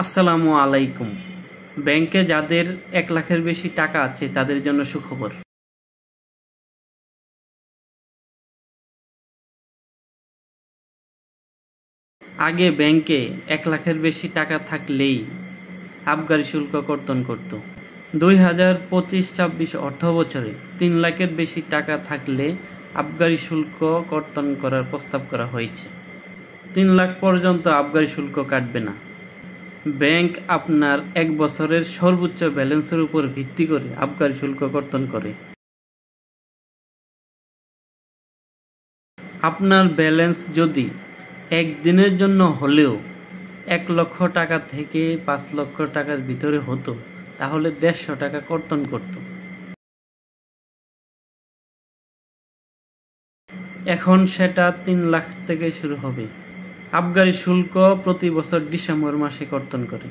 আসসালামু আলাইকুম। ব্যাংকে যাদের ১ লাখের বেশি টাকা আছে তাদের জন্য সুখবর। আগে ব্যাংকে ১ লাখের বেশি টাকা থাকলেই আবগারি শুল্ক কর্তন করত। ২০২৫-২৬ অর্থবছরে ৩ লাখের বেশি টাকা থাকলে আবগারি শুল্ক কর্তন করার প্রস্তাব করা হয়েছে। ৩ লাখ পর্যন্ত আবগারি শুল্ক কাটবে না। ব্যাংক আপনার ১ বছরের সর্বোচ্চ ব্যালেন্সের উপর ভিত্তি করে আবগারি শুল্ক কর্তন করে। আপনার ব্যালেন্স যদি ১ দিনের জন্য হলেও ১ লক্ষ টাকা থেকে ৫ লক্ষ টাকার ভিতরে হতো তাহলে ১৫০ টাকা কর্তন করত। এখন সেটা ৩ লাখ থেকে শুরু হবে। আবগারি শুল্ক প্রতি বছর ডিসেম্বর মাসে কর্তন করে।